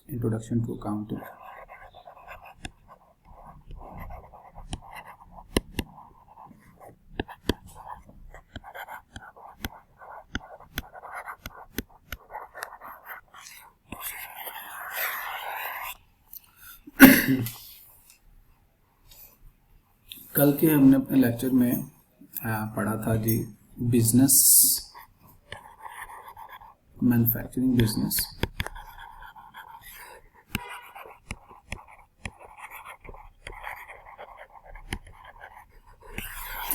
Introduction to accounting. कल के हमने अपने लेक्चर में पढ़ा था जी बिजनेस, मैन्युफैक्चरिंग बिजनेस।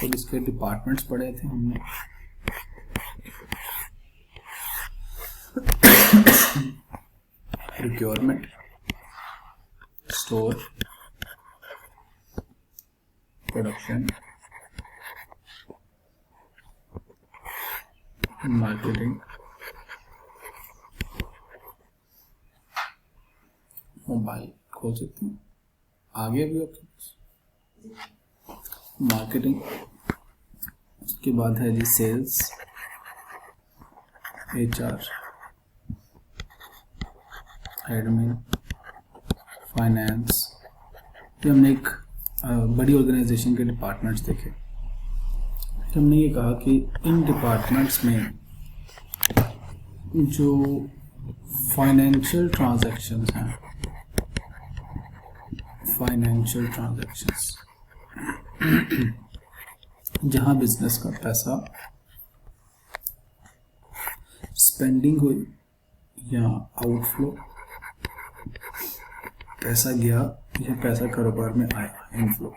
तो इसके डिपार्टमेंट्स पढ़े थे हमने। Procurement, store, production, marketing, mobile खोल सकते हैं आगे भी आपके पास, मार्केटिंग। उसके बाद है जी सेल्स, HR, एडमिन, फाइनेंस। ये हमने एक बड़ी ऑर्गेनाइजेशन के डिपार्टमेंट्स देखे। हमने ये कहा कि इन डिपार्टमेंट्स में जो फाइनेंशियल ट्रांजैक्शंस हैं, फाइनेंशियल ट्रांजैक्शंस जहां बिजनेस का पैसा स्पेंडिंग हुई या आउटफ्लो, पैसा गया या पैसा कारोबार में आया, इनफ्लो,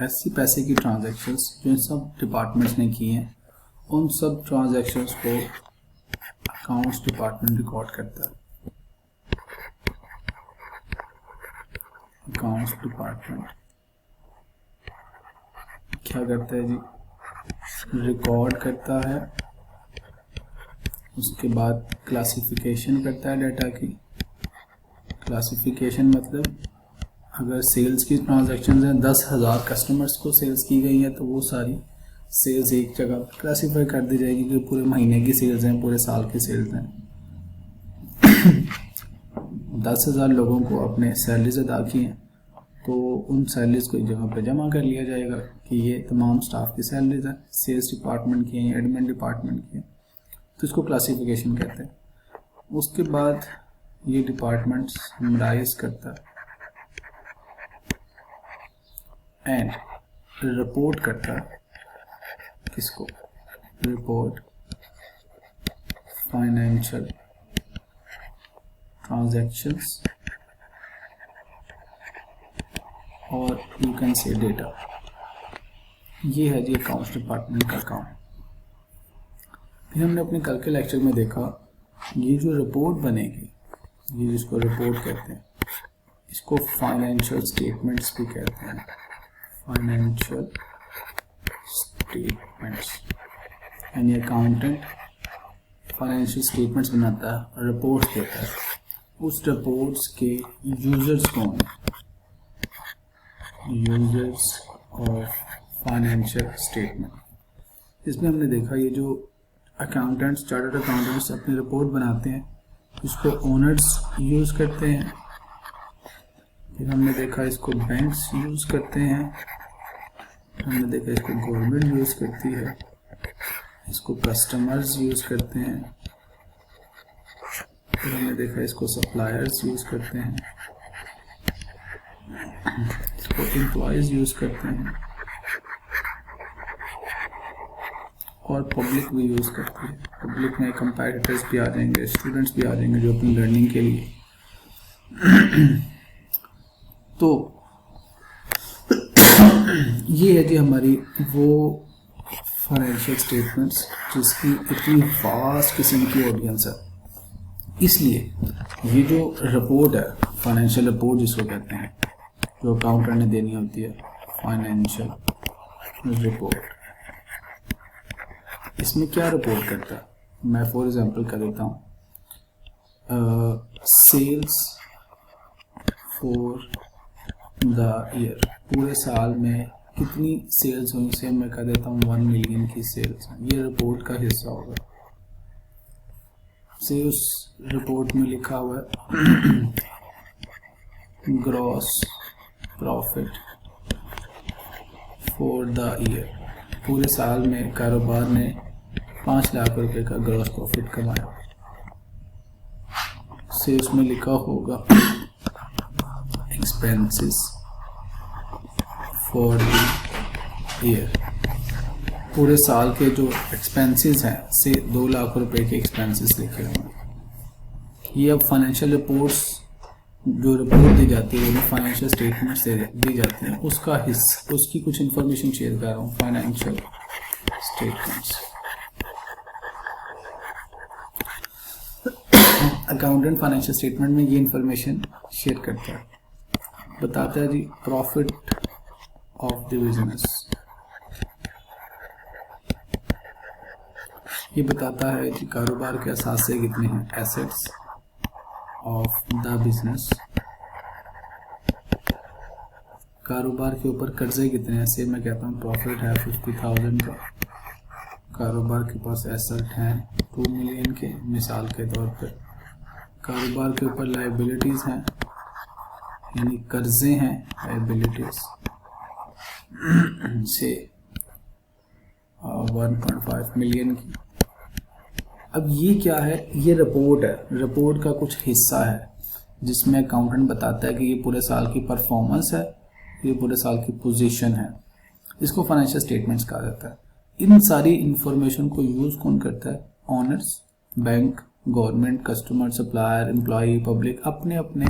ऐसी पैसे की ट्रांजैक्शंस जो इन सब डिपार्टमेंट्स ने की हैं, उन सब ट्रांजैक्शंस को अकाउंट्स डिपार्टमेंट रिकॉर्ड करता है। अकाउंट्स डिपार्टमेंट क्या करता है जी? रिकॉर्ड करता है, उसके बाद क्लासिफिकेशन करता है डाटा की। क्लासिफिकेशन मतलब अगर सेल्स की ट्रांजैक्शंस हैं, 10,000 कस्टमर्स को सेल्स की गई है, तो वो सारी सेल्स एक जगह क्लासिफाई कर दी जाएगी कि पूरे महीने की सेल्स हैं, पूरे साल की सेल्स हैं। 10,000 लोगों को अपने सैलरीज अदा की हैं, तो उन सैलरीज को एक जगह पर जमा कर लिया जाएगा कि ये तमाम स्टाफ की सैलरीज हैं, सेल्स डिपार्टमेंट की हैं, एडमिन डिपार्टमेंट की हैं। तो इसको क्लासिफिकेशन कहते हैं। उसके बाद ये डिपार्टमेंट समराइज करता है एंड रिपोर्ट करता है। किसको? रिपोर्ट फाइनेंशियल ट्रांजैक्शंस और यू कैन से डेटा। ये है जी अकाउंट्स डिपार्टमेंट का काम। फिर हमने अपने कल के लेक्चर में देखा ये जो रिपोर्ट बनेगी, ये जिसको रिपोर्ट कहते हैं, इसको फाइनेंशियल स्टेटमेंट्स भी कहते हैं। फाइनेंशियल स्टेटमेंट्स यानी अकाउंटेंट फाइनेंशियल स्टेटमेंट्स बनाता है और रिपोर्ट्स देता है। उस रिपोर्ट्स के यूजर्स कौन है? Users of financial statement. इसमें हमने देखा ये जो अकाउंटेंट्स, चार्टर्ड अकाउंटेंट्स अपनी रिपोर्ट बनाते हैं, इसको ओनर्स यूज़ करते हैं। फिर हमने देखा इसको बैंक्स यूज़ करते हैं। हमने देखा इसको गवर्नमेंट यूज़ करती है, इसको कस्टमर्स यूज़ करते हैं। फिर हमने देखा इसको सप्लायर्स यूज़ करते हैं, इसको एम्प्लॉयज़ यूज़ करते हैं और पब्लिक भी यूज़ करती है। पब्लिक में कंपैटिटर्स भी आ जाएंगे, स्टूडेंट्स भी आ जाएंगे जो अपनी लर्निंग के लिए। तो ये है जी हमारी वो फाइनेंशियल स्टेटमेंट्स जिसकी इतनी वास्ट किस्म की ऑडियंस है। इसलिए ये जो रिपोर्ट है, फाइनेंशियल रिपोर्ट जिसको कहते हैं, जो अकाउंटेंट ने देनी होती है, फाइनेंशियल रिपोर्ट, इसमें क्या रिपोर्ट करता है? मैं फॉर एग्जांपल कर देता हूँ सेल्स फॉर द ईयर, पूरे साल में कितनी सेल्स हुई, से मैं कह देता हूँ 1 मिलियन की सेल्स। ये रिपोर्ट का हिस्सा होगा। से उस रिपोर्ट में लिखा हुआ है gross profit for the year, पूरे साल में कारोबार ने 5 लाख रुपए का ग्रॉस प्रॉफिट कमाया, से उसमें लिखा होगा एक्सपेंसेस फॉर द ईयर, पूरे साल के जो एक्सपेंसेस हैं से 2 लाख रुपए के एक्सपेंसेस लिखे हुए हैं। ये अब फाइनेंशियल रिपोर्ट्स जो रिपोर्ट दी जाती है, फाइनेंशियल स्टेटमेंट्स दी जाती हैं, उसका हिस्सा, उसकी कुछ इंफॉर्मेशन शेयर कर रहा हूँ। Financial statements, accountant financial statement में ये इंफॉर्मेशन शेयर करता है, बताता है जी प्रॉफिट ऑफ द बिजनेस, ये बताता है कि कारोबार के असासे कितने हैं, एसेट्स ऑफ द बिजनेस, कारोबार के ऊपर कर्जे कितने हैं, से मैं कहता हूँ प्रॉफिट है 50,000 का, कारोबार के पास एसेट हैं 2 मिलियन के मिसाल के तौर पर, कारोबार के ऊपर लाइबिलिटीज हैं यानी कर्जे हैं, लाइबिलिटीज से 1.5 मिलियन की। अब ये क्या है, ये रिपोर्ट है, रिपोर्ट का कुछ हिस्सा है जिसमें अकाउंटेंट बताता है कि ये पूरे साल की परफॉर्मेंस है, ये पूरे साल की पोजीशन है, इसको फाइनेंशियल स्टेटमेंट्स कहा जाता है। इन सारी इंफॉर्मेशन को यूज कौन करता है, owners, bank, government, customer, supplier, employ, public अपने अपने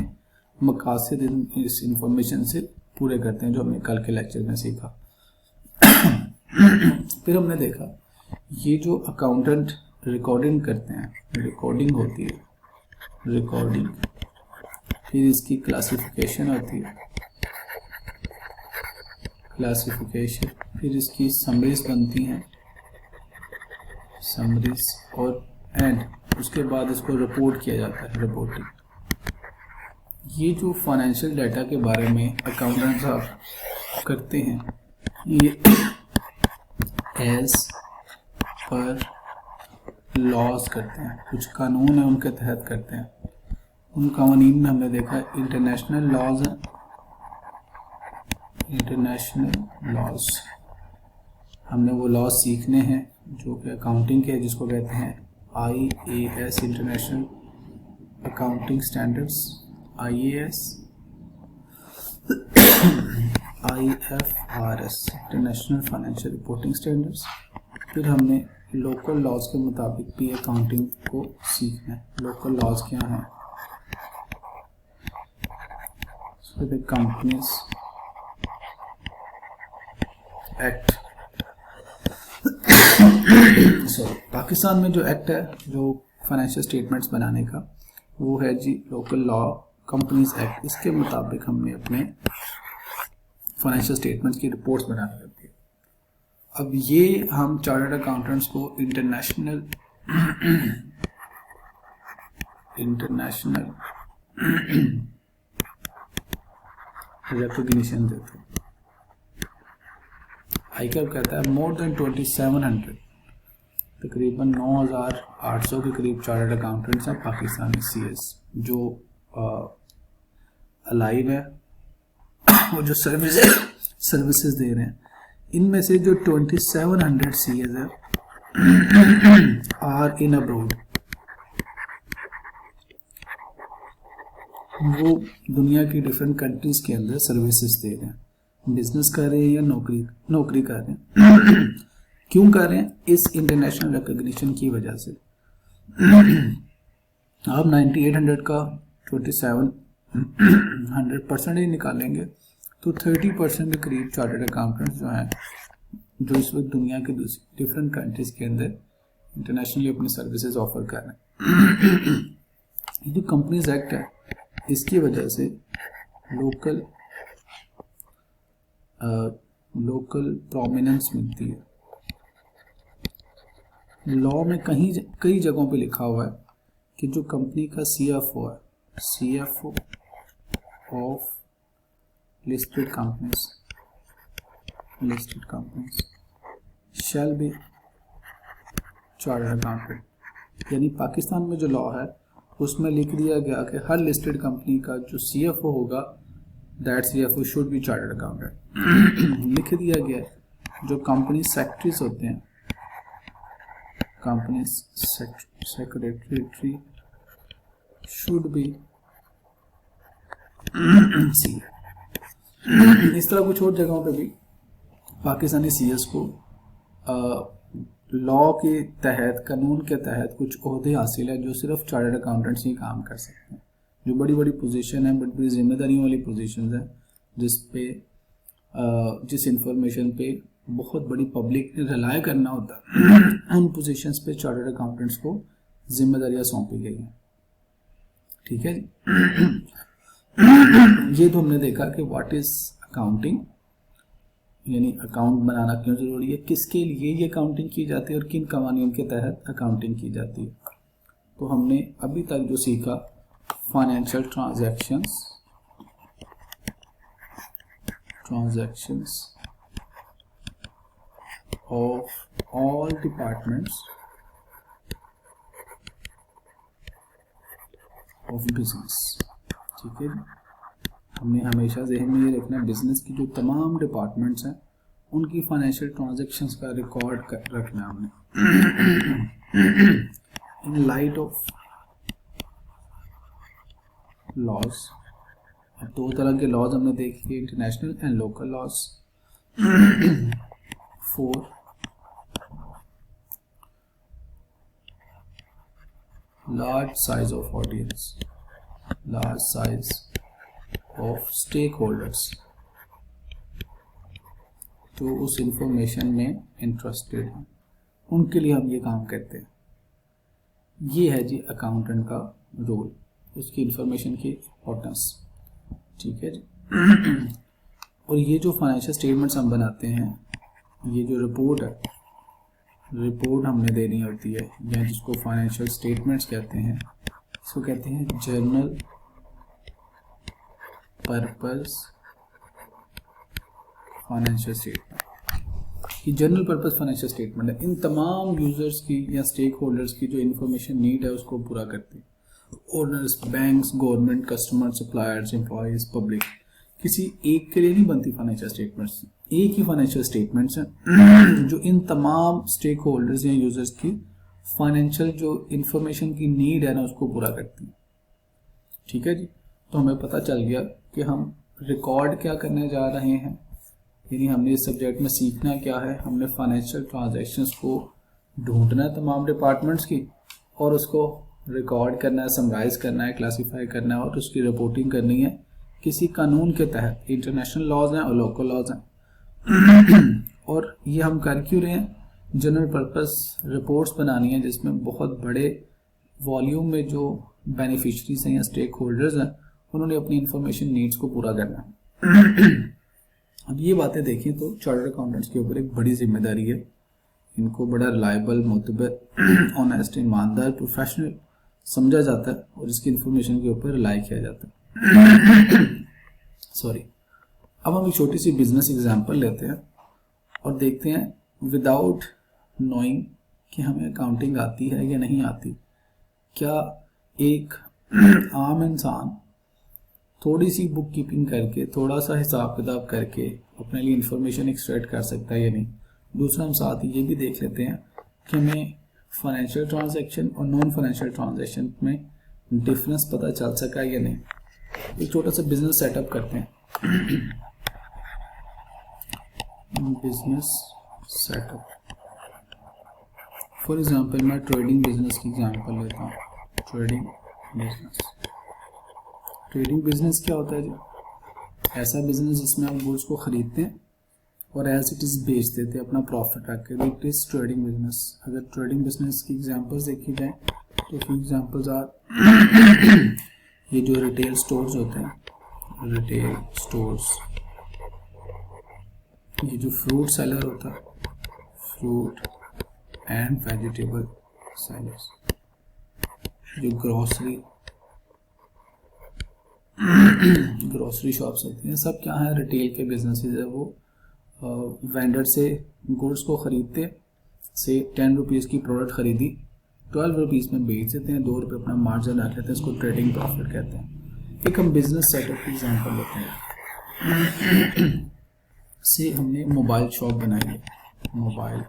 मकासद इस इंफॉर्मेशन से पूरे करते हैं, जो हमने कल के लेक्चर में सीखा। फिर हमने देखा ये जो अकाउंटेंट रिकॉर्डिंग करते हैं, रिकॉर्डिंग होती है, रिकॉर्डिंग, फिर इसकी क्लासिफिकेशन होती है, क्लासिफिकेशन, फिर इसकी समरीज बनती हैं, समरीज, और एंड उसके बाद इसको रिपोर्ट किया जाता है, रिपोर्टिंग। ये जो फाइनेंशियल डाटा के बारे में अकाउंटेंट साहब करते हैं, ये एज पर लॉज करते हैं, कुछ कानून है उनके तहत करते हैं। उन कानून में हमने देखा इंटरनेशनल लॉज है, इंटरनेशनल लॉज, हमने वो लॉज सीखने हैं जो कि अकाउंटिंग के, जिसको कहते हैं IAS, international accounting standards, IAS, IFRS, international financial reporting standards. फिर हमने लोकल लॉज के मुताबिक भी अकाउंटिंग को सीखना है। लोकल लॉज क्या हैं, कंपनीज एक्ट, पाकिस्तान में जो एक्ट है जो फाइनेंशियल स्टेटमेंट्स बनाने का, वो है जी लोकल लॉ कंपनीज एक्ट। इसके मुताबिक हमने अपने फाइनेंशियल स्टेटमेंट्स की रिपोर्ट्स बनानी होती है। अब ये हम चार्टर्ड अकाउंटेंट्स को इंटरनेशनल रिकॉग्निशन देते हैं। आईकैप कहता है मोर देन 2700, तकरीबन 9,800 के करीब चार्टर्ड अकाउंटेंट्स हैं पाकिस्तानी CS जो अलाइव है, वो जो सर्विसेज दे रहे हैं। इनमें से जो 2700 CS है आर इन अब्रोड, वो दुनिया की डिफरेंट कंट्रीज के अंदर सर्विसेज दे रहे हैं, बिजनेस कर रहे हैं या नौकरी कर रहे हैं। क्यों कर रहे हैं, इस इंटरनेशनल रिकॉग्निशन की वजह से। आप 9800 का 2700% ही निकालेंगे तो 30% के करीब चार्टर्ड अकाउंटेंट्स जो हैं, जो इस वक्त दुनिया के डिफरेंट कंट्रीज के अंदर इंटरनेशनली अपनी सर्विसेज ऑफर कर रहे हैं। ये जो कंपनीज एक्ट है, इसकी वजह से लोकल प्रोमिनेंस मिलती है। लॉ में कई जगहों पे लिखा हुआ है कि जो कंपनी का CFO है, CFO of listed companies shall be chartered accountant. यानी पाकिस्तान में जो लॉ है उसमें लिख दिया गया कि हर लिस्टेड कंपनी का जो CFO होगा that CFO should be chartered accountant. लिख दिया गया है जो कंपनी सेक्रेटरीज होते हैं, company secretary should be C. इस तरह कुछ और जगहों पे भी पाकिस्तानी CS को लॉ के तहत, कानून के तहत कुछ ओहदे हासिल है जो सिर्फ चार्टर्ड अकाउंटेंट्स ही काम कर सकते हैं, जो बड़ी बड़ी पोजीशन है, बड़ी बड़ी जिम्मेदारियों वाली पोजीशंस हैं, जिस पे जिस इंफॉर्मेशन पे बहुत बड़ी पब्लिक ने रिलाय करना होता है, उन पोजीशंस पे चार्टर्ड अकाउंटेंट्स को जिम्मेदारियां सौंपी गई हैं। ठीक है जी। ये तो हमने देखा कि व्हाट इज अकाउंटिंग, यानी अकाउंट बनाना क्यों जरूरी है, किसके लिए ये अकाउंटिंग की जाती है और किन कवानीन के तहत अकाउंटिंग की जाती है। तो हमने अभी तक जो सीखा, financial transactions of all departments of business. ठीक है, हमने हमेशा ज़हन में ये रखना है बिजनेस की जो तमाम डिपार्टमेंट्स हैं उनकी फाइनेंशियल ट्रांजैक्शंस का रिकॉर्ड रखना हमने इन लाइट ऑफ लॉज। अब दो तरह के लॉज हमने देखे, international and local laws. 4 large size of audience, large size of stakeholders, तो उस इंफॉर्मेशन में इंटरेस्टेड हैं, उनके लिए हम ये काम करते हैं। ये है जी अकाउंटेंट का रोल, उसकी इंफॉर्मेशन की इम्पोर्टेंस। ठीक है जी। और ये जो फाइनेंशियल स्टेटमेंट्स हम बनाते हैं, ये जो रिपोर्ट है, रिपोर्ट हमने देनी होती है, या जिसको फाइनेंशियल स्टेटमेंट्स कहते हैं, इसको कहते हैं जर्नल पर्पस फाइनेंशियल स्टेटमेंट। ये जनरल पर्पस फाइनेंशियल स्टेटमेंट है, इन तमाम यूजर्स की या स्टेक होल्डर्स की जो इन्फॉर्मेशन नीड है उसको पूरा करती है। Owners, banks, government, customer, suppliers, employees, public, किसी एक के लिए नहीं बनती फाइनेंशियल स्टेटमेंट्स। एक ही फाइनेंशियल स्टेटमेंट्स हैं जो इन तमाम स्टेक होल्डर्स या यूजर्स की फाइनेंशियल जो इंफॉर्मेशन की नीड है ना उसको पूरा करती है। ठीक है जी। तो हमें पता चल गया कि हम रिकॉर्ड क्या करने जा रहे हैं, यानी हमने इस सब्जेक्ट में सीखना क्या है। हमने फाइनेंशियल ट्रांजैक्शंस को ढूंढना है तमाम डिपार्टमेंट्स की, और उसको रिकॉर्ड करना है, समराइज करना है, क्लासीफाई करना है, और उसकी रिपोर्टिंग करनी है किसी कानून के तहत। इंटरनेशनल लॉज हैं और लोकल लॉज हैं। और ये हम कर क्यों रहे हैं, जनरल पर्पस रिपोर्ट्स बनानी है जिसमें बहुत बड़े वॉल्यूम में जो बेनिफिशरीज हैं या स्टेक होल्डर्स हैं उन्होंने अपनी इंफॉर्मेशन नीड्स को पूरा करना है। अब ये बातें देखें तो चार्टर्ड अकाउंटेंट्स के ऊपर एक बड़ी जिम्मेदारी है। इनको बड़ा रिलायबल, मोतबर, ऑनेस्ट, ईमानदार, प्रोफेशनल समझा जाता है और इसकी इंफॉर्मेशन के ऊपर रिलाई किया जाता है। सॉरी। अब हम एक छोटी सी बिजनेस एग्जांपल लेते हैं और देखते हैं विदाउट नोइंग कि हमें अकाउंटिंग आती है या नहीं आती, क्या एक आम इंसान थोड़ी सी बुक कीपिंग करके, थोड़ा सा हिसाब किताब करके अपने लिए इंफॉर्मेशन एक्सट्रैक्ट कर सकता है या नहीं। दूसरा हम साथ ही ये भी देख लेते हैं कि हमें फाइनेंशियल ट्रांजैक्शन और नॉन फाइनेंशियल ट्रांजैक्शन में डिफरेंस पता चल सका या नहीं। एक छोटा सा बिजनेस सेटअप करते हैं। बिजनेस सेटअप, फॉर एग्जांपल मैं ट्रेडिंग बिजनेस की एग्जांपल लेता हूँ। ट्रेडिंग बिजनेस, ट्रेडिंग बिजनेस क्या होता है जी? ऐसा बिजनेस जिसमें आप गुड्स को खरीदते हैं और एज इट इज बेच देते हैं अपना प्रॉफिट रख के। It is trading business. अगर ट्रेडिंग बिजनेस की एग्जांपल्स देखी जाए तो फॉर एग्जांपल्स आर ये जो रिटेल स्टोर्स होते हैं, रिटेल स्टोर्स, ये जो फ्रूट सेलर होता है, फ्रूट एंड वेजिटेबल सेलर्स, जो ग्रोसरी शॉप्स होती हैं, सब क्या है, रिटेल के बिजनेसेस है। वो वेंडर से गुड्स को खरीदते, से 10 रुपीज़ की प्रोडक्ट खरीदी 12 रुपीज़ में बेच देते हैं, 2 रुपये अपना मार्जिन रख लेते हैं, इसको ट्रेडिंग प्रॉफिट कहते हैं। एक हम बिजनेस सेटअप की एग्जांपल लेते हैं। से हमने मोबाइल शॉप बनाई है, मोबाइल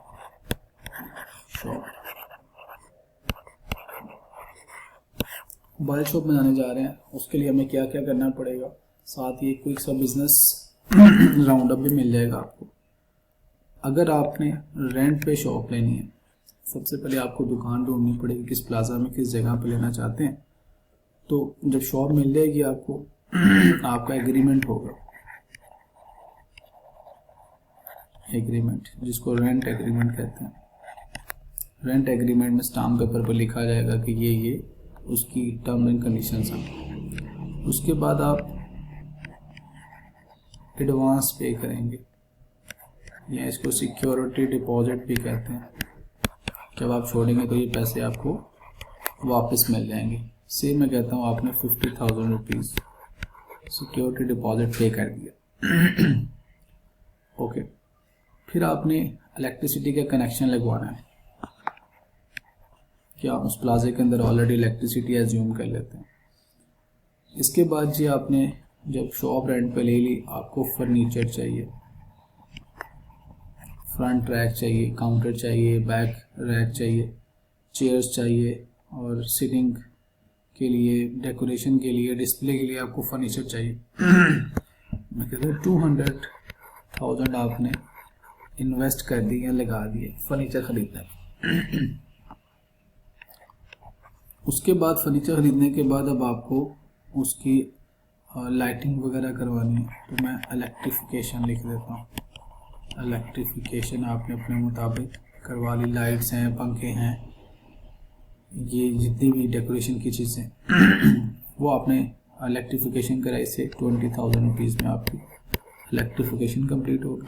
शॉप बनाने जा रहे हैं। उसके लिए हमें क्या क्या करना पड़ेगा, साथ ही कोई सा बिजनेस राउंड अप भी मिल जाएगा आपको। अगर आपने रेंट पे शॉप लेनी है, सबसे पहले आपको दुकान ढूंढनी पड़ेगी, किस प्लाजा में किस जगह पे लेना चाहते हैं। तो जब शॉप मिल जाएगी आपको, आपका एग्रीमेंट होगा, एग्रीमेंट जिसको रेंट एग्रीमेंट कहते हैं। रेंट एग्रीमेंट में स्टाम्प पेपर पर लिखा जाएगा कि ये उसकी टर्म एंड कंडीशंस हैं। उसके बाद आप एडवांस पे करेंगे, या इसको सिक्योरिटी डिपॉजिट भी कहते हैं। जब आप छोड़ेंगे तो ये पैसे आपको वापस मिल जाएंगे। सेम मैं कहता हूँ आपने 50,000 रुपीज़ सिक्योरिटी डिपॉजिट पे कर दिया। ओके, फिर आपने इलेक्ट्रिसिटी का कनेक्शन लगवाना है। क्या उस प्लाजे के अंदर ऑलरेडी इलेक्ट्रिसिटी एज्यूम कर लेते हैं। इसके बाद जी आपने जब शॉप रेंट पे ले ली, आपको फर्नीचर चाहिए, फ्रंट रैक चाहिए, काउंटर चाहिए, बैक रैक चाहिए, चेयर्स चाहिए, और सिटिंग के लिए, डेकोरेशन के लिए, डिस्प्ले के लिए आपको फर्नीचर चाहिए। मैं कहता हूँ 200,000 आपने इन्वेस्ट कर दिए, लगा दिए फर्नीचर खरीदने। उसके बाद फर्नीचर खरीदने के बाद अब आपको उसकी लाइटिंग वगैरह करवानी है, तो मैं इलेक्ट्रिफिकेशन लिख देता हूँ। इलेक्ट्रिफिकेशन आपने अपने मुताबिक करवा ली, लाइट्स हैं, पंखे हैं, ये जितनी भी डेकोरेशन की चीज़ें वो आपने इलेक्ट्रिफिकेशन कराई से 20,000 रुपीज़ में आपकी इलेक्ट्रिफिकेशन कंप्लीट होगी।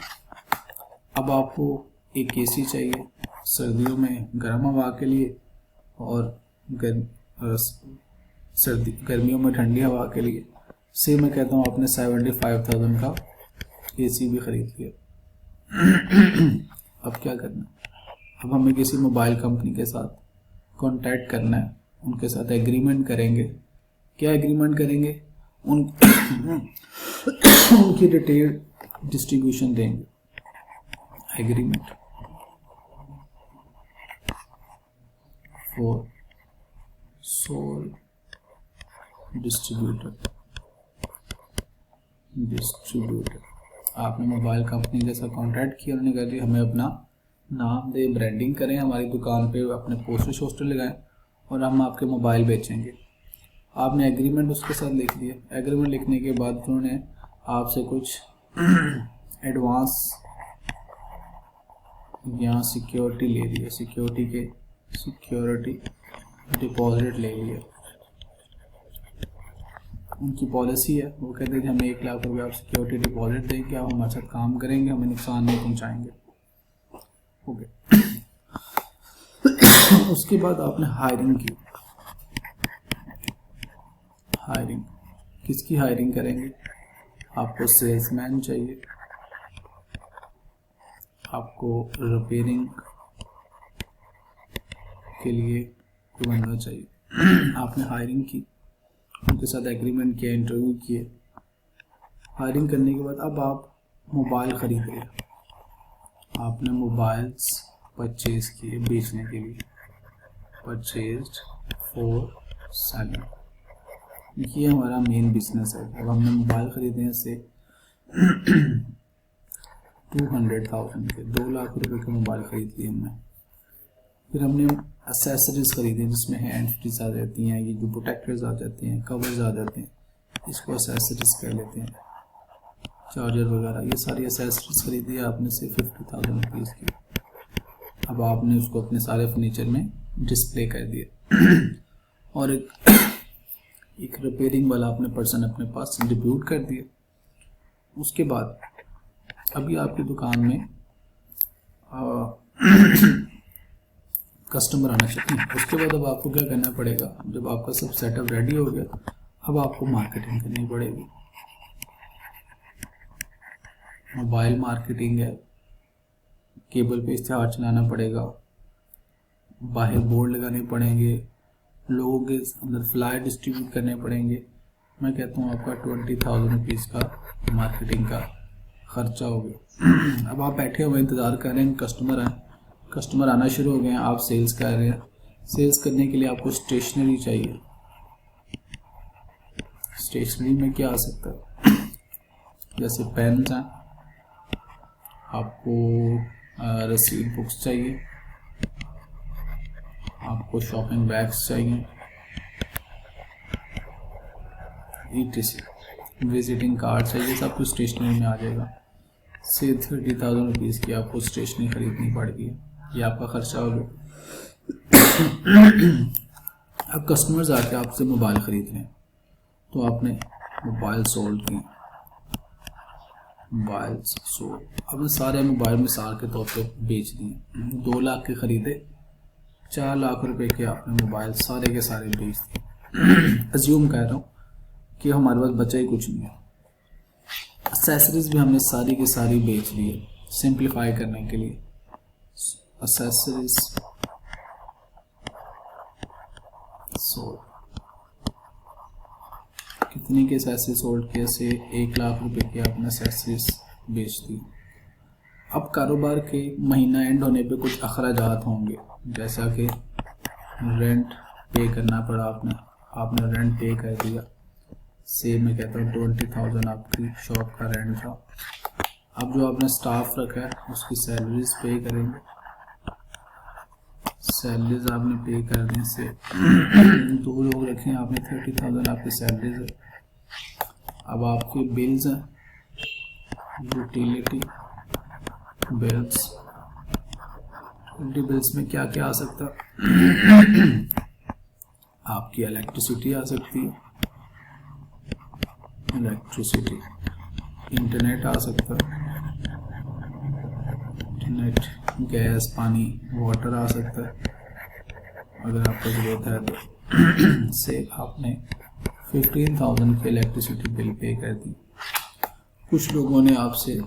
अब आपको एक एसी चाहिए सर्दियों में गर्म हवा के लिए, और गर्मियों में ठंडी हवा के लिए। से मैं कहता हूँ आपने 75,000 का एसी भी खरीद लिया। अब क्या करना, अब हमें किसी मोबाइल कंपनी के साथ कांटेक्ट करना है, उनके साथ एग्रीमेंट करेंगे। क्या एग्रीमेंट करेंगे, उनकी डिटेल डिस्ट्रीब्यूशन देंगे। एग्रीमेंट फॉर सोल डिस्ट्रीब्यूटर आपने मोबाइल कंपनी के साथ कॉन्टैक्ट किया, उन्होंने कहा जी हमें अपना नाम दे, ब्रांडिंग करें, हमारी दुकान पे अपने पोस्टर लगाएं और हम आपके मोबाइल बेचेंगे। आपने एग्रीमेंट उसके साथ लिख दिया। एग्रीमेंट लिखने के बाद उन्होंने आपसे कुछ एडवांस यहाँ सिक्योरिटी ले लिया, सिक्योरिटी डिपॉजिट ले लिया। उनकी पॉलिसी है, वो कहते हैं कि हमें 1 लाख रुपये आप सिक्योरिटी डिपॉजिट देंगे, आप हमारे साथ काम करेंगे, हमें नुकसान नहीं पहुंचाएंगे। ओके। उसके बाद आपने हायरिंग की। हायरिंग किसकी हायरिंग करेंगे, आपको सेल्समैन चाहिए, आपको रिपेयरिंग के लिए कोई बंदा चाहिए। आपने हायरिंग की, उनके साथ एग्रीमेंट किया, इंटरव्यू किए। हायरिंग करने के बाद अब आप मोबाइल खरीद रहे हैं, आपने मोबाइल्स परचेज किए बेचने के लिए, परचेज्ड फॉर सेलिंग। ये हमारा मेन बिजनेस है। अब हमने मोबाइल खरीदे हैं से 200,000 के, 2 लाख रुपए के मोबाइल खरीद लिए हमने। फिर हमने एसेसरीज खरीदे जिसमें हैंड फ्रीज आ जाती हैं, ये जो प्रोटेक्टर्स आ जाते हैं, कवर्स आ जाते हैं, इसको एसेसरीज कह लेते हैं, चार्जर वगैरह, ये सारी एसेसरीज खरीदी है आपने से 50,000 रुपीज़ की। अब आपने उसको अपने सारे फर्नीचर में डिस्प्ले कर दिया और एक रिपेयरिंग वाला अपने पर्सन अपने पास डिप्यूट कर दिया। उसके बाद अभी आपकी दुकान में कस्टमर आना चाहिए। उसके बाद अब आपको क्या करना पड़ेगा, जब आपका सब सेटअप रेडी हो गया, अब आपको मार्केटिंग करनी पड़ेगी। मोबाइल मार्केटिंग है, केबल पे इश्तेहार चलाना पड़ेगा, बाहर बोर्ड लगाने पड़ेंगे, लोगों के अंदर फ्लायर डिस्ट्रीब्यूट करने पड़ेंगे। मैं कहता हूँ आपका 20,000 रुपीज़ का मार्केटिंग का खर्चा हो गया। अब आप बैठे हुए इंतज़ार कर रहे हैं कस्टमर आना शुरू हो गए हैं, आप सेल्स कर रहे हैं। सेल्स करने के लिए आपको स्टेशनरी चाहिए। स्टेशनरी में क्या आ सकता है, जैसे पेन हैं, आपको रसीद बुक्स चाहिए, आपको शॉपिंग बैग्स चाहिए, ETC विजिटिंग कार्ड चाहिए, सब कुछ स्टेशनरी में आ जाएगा। से 30,000 रुपीज़ की आपको स्टेशनरी खरीदनी पड़ेगी, ये आपका खर्चा हो गया। अब कस्टमर्स आके आपसे मोबाइल ख़रीद रहे हैं, तो आपने मोबाइल सोल्ड किए, आपने सारे मोबाइल मिसाल के तौर पे बेच दिए। 2 लाख के ख़रीदे, 4 लाख रुपए के आपने मोबाइल सारे के सारे बेच दिए। अज्यूम कर रहा हूँ कि हमारे पास बचा ही कुछ नहीं है। एक्सेसरीज भी हमने सारी की सारी बेच दी है। सिंप्लीफाई करने के लिए एक्सेसरीज सोल्ड, कितनी के एक्सेसरीज सोल्ड किए, से 1 लाख रुपए की आपने एक्सेसरीज बेच दी। अब कारोबार के महीना एंड होने पे कुछ अखराजात होंगे, जैसा कि रेंट पे करना पड़ा, आपने रेंट पे कर दिया। से मैं कहता हूँ 20,000 आपकी शॉप का रेंट था। अब जो आपने स्टाफ रखा है उसकी सैलरीज पे करेंगे, सैलरीज आपने पे कर दी। से 2 लोग रखें आपने, 30,000 आपकी सैलरीज है। अब आपकी बिल्स हैं, यूटिलिटी बिल्स। बिल्स में क्या क्या आ सकता है, आपकी इलेक्ट्रिसिटी आ सकती है, इलेक्ट्रिसिटी, इंटरनेट आ सकता है, इंटरनेट, गैस, पानी, वाटर आ सकता है अगर आपको ज़रूरत है तो। से आपने 15,000 की इलेक्ट्रिसिटी बिल पे कर दी। कुछ लोगों ने आपसे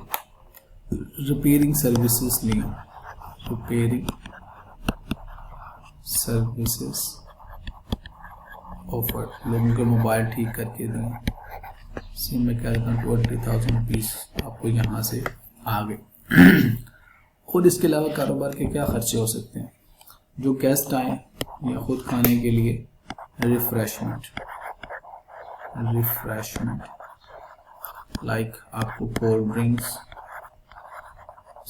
रिपेयरिंग सर्विसेज ली, रिपेयरिंग सर्विसेज ऑफर, लोगों के मोबाइल ठीक करके दिए। सी मैं कह रहा हूँ 20,000 रुपीज़ आपको यहाँ से आ गए। और इसके अलावा कारोबार के क्या खर्चे हो सकते हैं, जो गेस्ट आए या खुद खाने के लिए, रिफ्रेशमेंट लाइक आपको कोल्ड ड्रिंक्स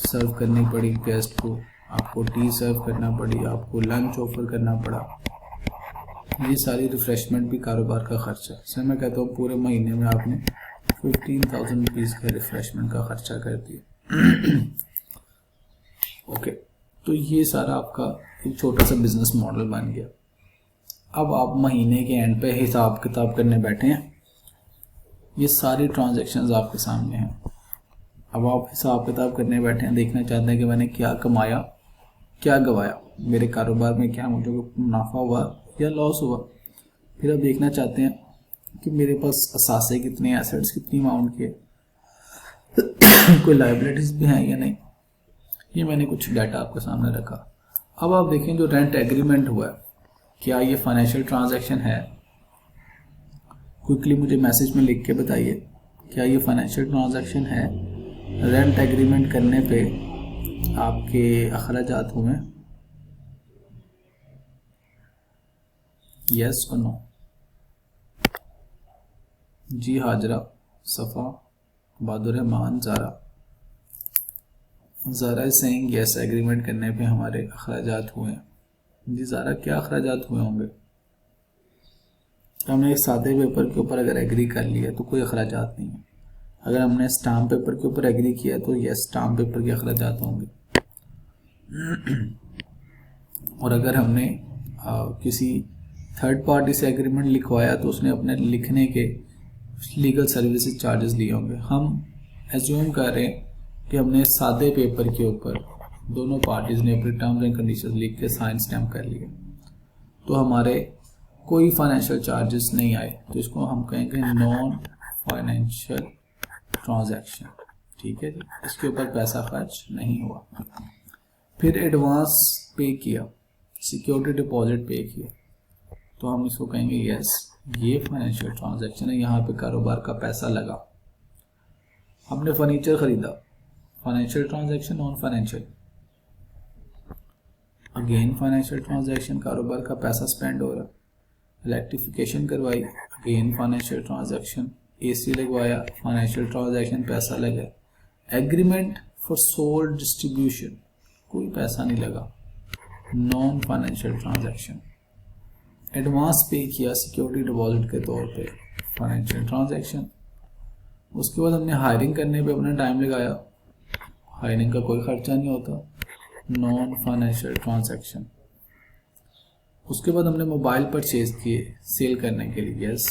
सर्व करनी पड़ी गेस्ट को, आपको टी सर्व करना पड़ी, आपको लंच ऑफर करना पड़ा। ये सारी रिफ्रेशमेंट भी कारोबार का खर्चा है। सर मैं कहता हूँ पूरे महीने में आपने 15,000 रुपीज़ का रिफ्रेशमेंट का खर्चा कर दिया। ओके, तो ये सारा आपका एक छोटा सा बिजनेस मॉडल बन गया। अब आप महीने के एंड पे हिसाब किताब करने बैठे हैं, ये सारी ट्रांजैक्शंस आपके सामने हैं। अब आप हिसाब किताब करने बैठे हैं, देखना चाहते हैं कि मैंने क्या कमाया, क्या गवाया, मेरे कारोबार में क्या मुझे मुनाफा हुआ या लॉस हुआ। फिर आप देखना चाहते हैं कि मेरे पास असासे कितने, एसेट्स कितनी अमाउंट के, कोई लायबिलिटीज भी हैं या नहीं। ये मैंने कुछ डाटा आपके सामने रखा। अब आप देखें जो रेंट एग्रीमेंट हुआ है, क्या ये फाइनेंशियल ट्रांजैक्शन है? क्विकली मुझे मैसेज में लिख के बताइए, क्या ये फाइनेंशियल ट्रांजैक्शन है? रेंट एग्रीमेंट करने पे आपके अखराजात हुए, यस और नो? जी हाजरा, सफ़ा, बहादुर-रहमान, Zaara is saying yes, agreement करने पे हमारे अखराजात हुए हैं। जी ज़ारा, क्या अखराजात हुए होंगे? हमने एक सादे पेपर के ऊपर अगर एग्री कर लिया तो कोई अखराजात नहीं है। अगर हमने स्टाम्प पेपर के ऊपर एग्री किया तो यस, स्टाम्प पेपर के अखराजात होंगे। और अगर हमने किसी थर्ड पार्टी से एग्रीमेंट लिखवाया तो उसने अपने लिखने के लीगल सर्विसेज चार्जेस लिए होंगे। हम एज्यूम कर रहे हैं कि हमने सादे पेपर के ऊपर दोनों पार्टीज ने अपने टर्म्स एंड कंडीशंस लिख के साइन स्टैम्प कर लिए, तो हमारे कोई फाइनेंशियल चार्जेस नहीं आए, तो इसको हम कहेंगे नॉन फाइनेंशियल ट्रांजैक्शन। ठीक है जी, इसके ऊपर पैसा खर्च नहीं हुआ। फिर एडवांस पे किया, सिक्योरिटी डिपॉजिट पे किया, तो हम इसको कहेंगे यस ये फाइनेंशियल ट्रांजैक्शन है, यहाँ पे कारोबार का पैसा लगा। हमने फर्नीचर खरीदा, financial transaction, non financial, again financial transaction, कारोबार का पैसा स्पेंड हो रहा। इलेक्ट्रिफिकेशन करवाई, अगेन फाइनेंशियल ट्रांजैक्शन, एसी लगवाया, फाइनेंशियल ट्रांजैक्शन, पैसा लगा। एग्रीमेंट फॉर सोल्ड डिस्ट्रीब्यूशन, कोई पैसा नहीं लगा, नॉन फाइनेंशियल ट्रांजैक्शन। एडवांस पे किया सिक्योरिटी डिपॉजिट के तौर पे, फाइनेंशियल ट्रांजैक्शन। उसके बाद हमने हायरिंग करने पे अपना टाइम लगाया, हायरिंग का कोई खर्चा नहीं होता, नॉन फाइनेंशियल ट्रांजैक्शन। उसके बाद हमने मोबाइल परचेज किए सेल करने के लिए, yes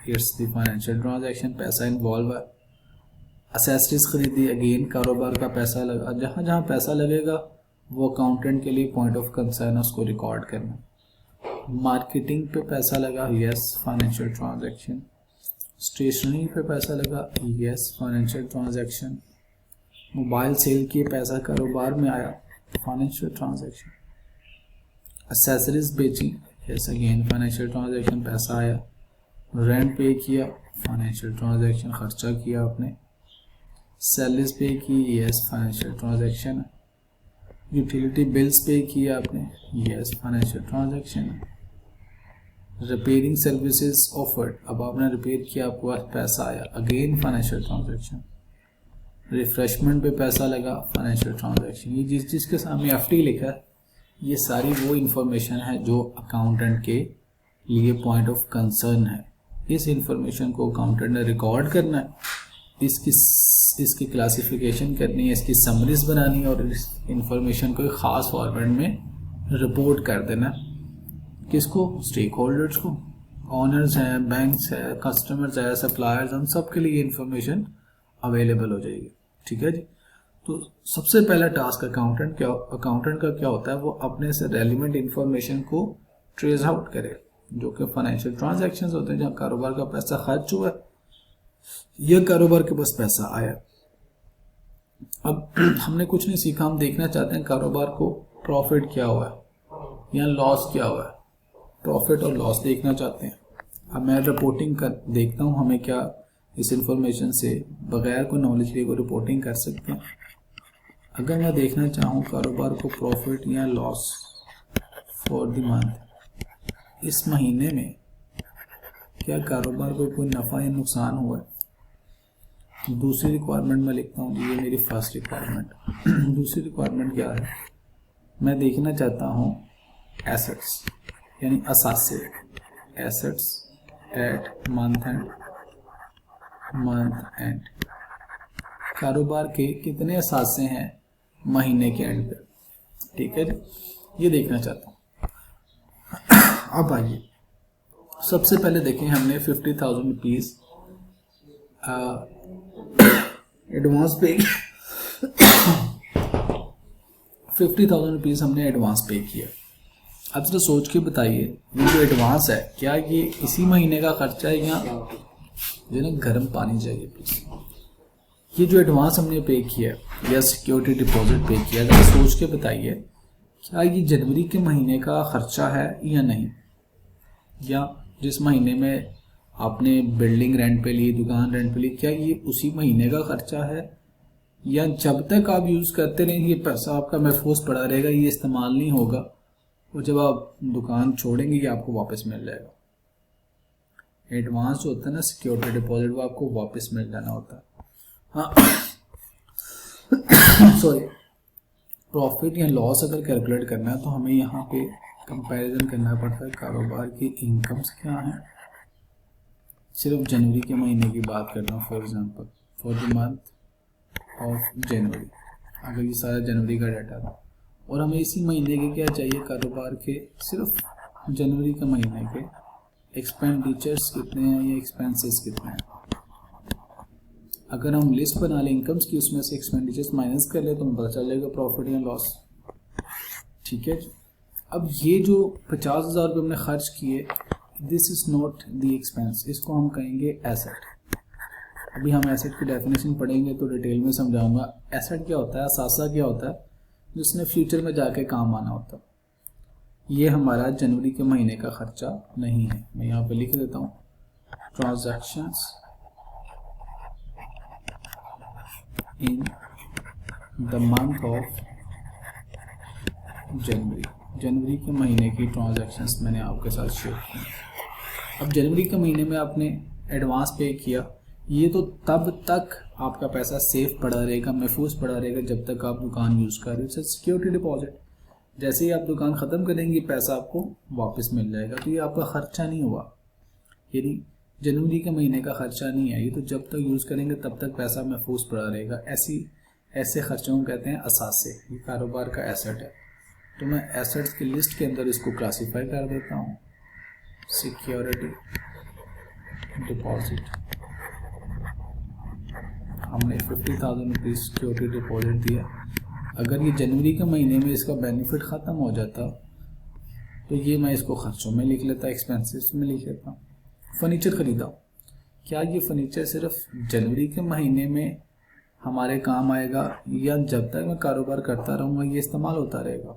it's the financial transaction, पैसा इन्वॉल्व है। एसेसरीज खरीदी, अगेन कारोबार का पैसा लगा। जहाँ जहाँ पैसा लगेगा वो अकाउंटेंट के लिए पॉइंट ऑफ कंसर्न है, उसको रिकॉर्ड करना। मार्केटिंग पे पैसा लगा, यस फाइनेंशियल ट्रांजैक्शन। स्टेशनरी पे पैसा लगा, yes financial transaction. Mobile sale किए, पैसा कारोबार में आया, फाइनेंशियल ट्रांजैक्शन। एसेसरीज बेची, यस अगेन फाइनेंशियल ट्रांजैक्शन, पैसा आया। रेंट पे किया, फाइनेंशियल ट्रांजैक्शन, खर्चा किया आपने। सैलरीज पे की, yes financial transaction. Utility bills पे किया आपने, yes financial transaction. Repairing services offered, अब आपने रिपेयर किया, आपको पैसा आया, अगेन फाइनेंशियल ट्रांजैक्शन। रिफ्रेशमेंट पे पैसा लगा, फाइनेंशियल ट्रांजैक्शन। ये जिसके सामने एफडी लिखा है ये सारी वो इंफॉर्मेशन है जो अकाउंटेंट के लिए पॉइंट ऑफ कंसर्न है। इस इंफॉर्मेशन को अकाउंटेंट ने रिकॉर्ड करना है, इसकी क्लासिफिकेशन करनी है, इसकी समरीज बनानी है और इस इंफॉर्मेशन को एक ख़ास फॉर्मेट में रिपोर्ट कर देना। किसको? स्टेक होल्डर्स को, ऑनर्स हैं, बैंक्स है, कस्टमर्स है, सप्लायर्स, हम सब के लिए इंफॉर्मेशन अवेलेबल हो जाएगी। ठीक है जी। तो सबसे पहला टास्क अकाउंटेंट का क्या होता है, वो अपने से रेलिवेंट इंफॉर्मेशन को ट्रेस आउट करे, जो कि फाइनेंशियल ट्रांजैक्शंस होते हैं, जहाँ कारोबार का पैसा खर्च हुआ है या कारोबार के पास पैसा आया। अब हमने कुछ नहीं सीखा, हम देखना चाहते हैं कारोबार को प्रॉफिट क्या हुआ है या लॉस क्या हुआ है, प्रॉफिट और लॉस देखना चाहते हैं। अब मैं रिपोर्टिंग कर देखता हूँ हमें क्या इस इंफॉर्मेशन से बगैर कोई नॉलेज लिए को रिपोर्टिंग कर सकते हैं। अगर मैं देखना चाहूँ कारोबार को प्रॉफिट या लॉस फॉर द मंथ, इस महीने में क्या कारोबार को कोई नफ़ा या नुकसान हुआ है। दूसरी रिक्वायरमेंट मैं लिखता हूँ, ये मेरी फर्स्ट रिक्वायरमेंट। दूसरी रिक्वायरमेंट क्या है, मैं देखना चाहता हूँ एसेट्स यानी असासे, एसेट्स एट मंथ एंड, कारोबार के कितने असासे हैं महीने के एंड पे। ठीक है, ये देखना चाहता हूँ। अब आइए सबसे पहले देखें, हमने 50,000 रुपीज़ एडवांस पे 50,000 रुपीज़ हमने एडवांस पे किया। अब जरा सोच के बताइए, ये जो एडवांस है क्या ये इसी महीने का खर्चा है या जो ना गर्म पानी चाहिए प्लीज़। ये जो एडवांस हमने पे किया या सिक्योरिटी डिपॉजिट पे किया, जरा सोच के बताइए क्या ये जनवरी के महीने का खर्चा है या नहीं, या जिस महीने में आपने बिल्डिंग रेंट पे ली, दुकान रेंट पे ली, क्या ये उसी महीने का खर्चा है, या जब तक आप यूज़ करते रहेंगे ये पैसा आपका महफूज पड़ा रहेगा, ये इस्तेमाल नहीं होगा, और जब आप दुकान छोड़ेंगे ये आपको वापस मिल जाएगा। एडवांस जो होता है ना सिक्योरिटी डिपॉजिट, वो आपको वापस मिल जाना होता है। हाँ सॉरी, प्रॉफिट या लॉस अगर कैलकुलेट करना है तो हमें यहाँ पे कंपैरिजन करना पड़ता है कारोबार की इनकम्स क्या हैं। सिर्फ जनवरी के महीने की बात कर रहा हूँ, for example for the month of जनवरी, अगर ये सारा जनवरी का डाटा था और हमें इसी महीने के क्या चाहिए, कारोबार के सिर्फ जनवरी के महीने के एक्सपेंडिचर्स कितने हैं या एक्सपेंसेस कितने हैं। अगर हम लिस्ट बना लें इनकम्स की, उसमें से एक्सपेंडिचर्स माइनस कर ले तो हमें पता चल जाएगा प्रॉफिट या लॉस। ठीक है, अब ये जो 50,000 रुपये हमने खर्च किए, this is not the expense, इसको हम कहेंगे एसेट। अभी हम एसेट की डेफिनेशन पढ़ेंगे तो डिटेल में समझाऊंगा। एसेट क्या होता है, असासा क्या होता है, जिसने फ्यूचर में जाके काम आना होता है। ये हमारा जनवरी के महीने का खर्चा नहीं है। मैं यहाँ पे लिख देता हूँ transactions in the month of January. जनवरी के महीने की ट्रांजैक्शंस मैंने आपके साथ शेयर की। अब जनवरी के महीने में आपने एडवांस पे किया, ये तो तब तक आपका पैसा सेफ पड़ा रहेगा, महफूज पड़ा रहेगा जब तक आप दुकान यूज़ कर रहे हो। सिक्योरिटी डिपॉजिट, जैसे ही आप दुकान ख़त्म करेंगे पैसा आपको वापस मिल जाएगा। तो ये आपका ख़र्चा नहीं हुआ, यदि जनवरी के महीने का ख़र्चा नहीं है, ये तो जब तक यूज़ करेंगे तब तक पैसा महफूज पड़ा रहेगा। ऐसे खर्चों को कहते हैं असासे। ये कारोबार का एसेट है। तो मैं एसेट्स की लिस्ट के अंदर इसको क्लासीफाई कर देता हूँ। सिक्योरिटी डिपॉजिट, हमने 50,000 रुपीज़ सिक्योरिटी डिपॉजिट दिया। अगर ये जनवरी के महीने में इसका बेनिफिट ख़त्म हो जाता तो ये मैं इसको खर्चों में लिख लेता, एक्सपेंसेस में लिख लेता। फर्नीचर ख़रीदा, क्या ये फर्नीचर सिर्फ जनवरी के महीने में हमारे काम आएगा या जब तक मैं कारोबार करता रहूँगा ये इस्तेमाल होता रहेगा?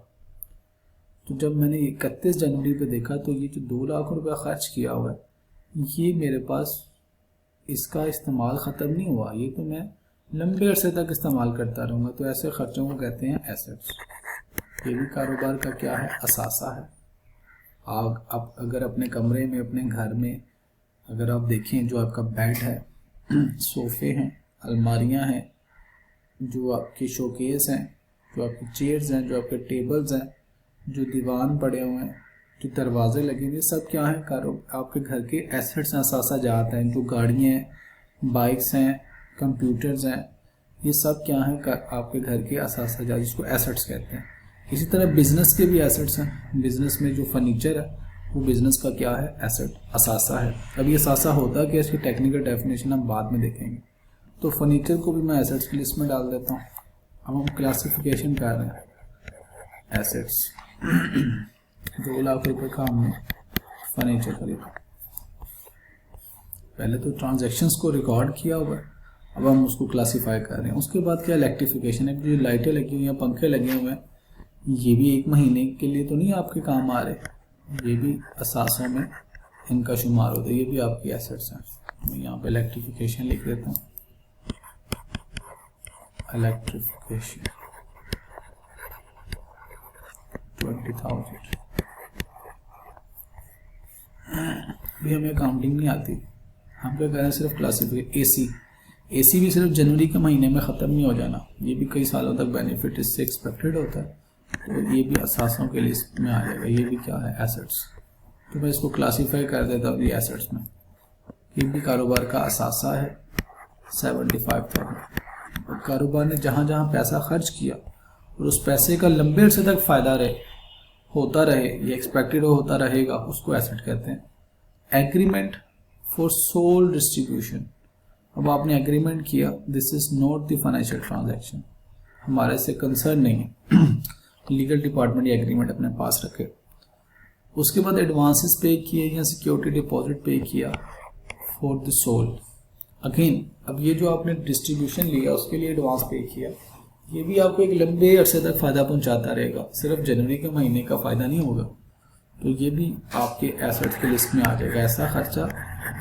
तो जब मैंने 31 जनवरी पे देखा तो ये जो 2 लाख रुपया खर्च किया हुआ है, ये मेरे पास इसका इस्तेमाल ख़त्म नहीं हुआ, ये तो मैं लंबे अरसे तक इस्तेमाल करता रहूँगा। तो ऐसे खर्चों को कहते हैं एसेट्स। ये भी कारोबार का क्या है? असासा है। आप अगर अपने कमरे में, अपने घर में अगर आप देखें, जो आपका बेड है, सोफ़े हैं, अलमारियाँ हैं, जो आपके शोकेस हैं, जो आपकी चेयर्स हैं, जो आपके टेबल्स हैं, जो दीवान पड़े हुए हैं, जो दरवाजे लगे हुए, सब क्या है? आपके घर के एसेट्स हैं, असासा जात हैं। जो गाड़ियाँ हैं, बाइक्स हैं, कंप्यूटर्स हैं, ये सब क्या है? आपके घर के असासा जात, जिसको एसेट्स कहते हैं। इसी तरह बिज़नेस के भी एसेट्स हैं। बिज़नेस में जो फर्नीचर है वो बिज़नेस का क्या है? एसेट, असासा है। अब ये असासा होता है कि इसकी टेक्निकल डेफिनेशन हम बाद में देखेंगे। तो फर्नीचर को भी मैं एसेट्स की लिस्ट में डाल देता हूँ। अब हम क्लासिफिकेशन कर रहे हैं एसेट्स। 2 लाख रुपए का हमने फर्नीचर खरीदा। पहले तो ट्रांजैक्शंस को रिकॉर्ड किया हुआ है, अब हम उसको क्लासीफाई कर रहे हैं। उसके बाद क्या? इलेक्ट्रिफिकेशन है। जो लाइटें लगी हुई हैं, पंखे लगे हुए हैं, ये भी एक महीने के लिए तो नहीं आपके काम आ रहे, ये भी असासों में इनका शुमार होता है, ये भी आपकी एसेट्स हैं। मैं यहाँ पे इलेक्ट्रिफिकेशन लिख देता हूँ। इलेक्ट्रिफिकेशन 20,000। भी हमें अकाउंटिंग नहीं आती, हम क्या करें? सिर्फ क्लासिफिकेशन। एसी भी सिर्फ जनवरी के महीने में ख़त्म नहीं हो जाना, ये भी कई सालों तक बेनिफिट इससे एक्सपेक्टेड होता है। तो ये भी असासों के लिस्ट में आ जाएगा। ये भी क्या है? एसेट्स। तो मैं इसको क्लासीफाई कर देता हूँ ये एसेट्स में। ये भी कारोबार का असासा है, 75,000। कारोबार ने जहाँ जहाँ पैसा खर्च किया और उस पैसे का लंबे अरसे तक फ़ायदा होता रहे, ये एक्सपेक्टेड होता रहेगा, उसको एसेट कहते हैं। एग्रीमेंट फॉर सोल डिस्ट्रीब्यूशन, अब आपने एग्रीमेंट किया, this is not the financial transaction, हमारे से कंसर्न नहीं है। लीगल डिपार्टमेंट ये एग्रीमेंट अपने पास रखे। उसके बाद एडवांसेस पे किए या सिक्योरिटी डिपॉजिट पे किया फॉर द सोल। अगेन, अब ये जो आपने डिस्ट्रीब्यूशन लिया उसके लिए एडवांस पे किया, ये भी आपको एक लंबे अरसे तक फ़ायदा पहुंचाता रहेगा, सिर्फ जनवरी के महीने का फ़ायदा नहीं होगा। तो ये भी आपके एसेट्स की लिस्ट में आ जाएगा। ऐसा खर्चा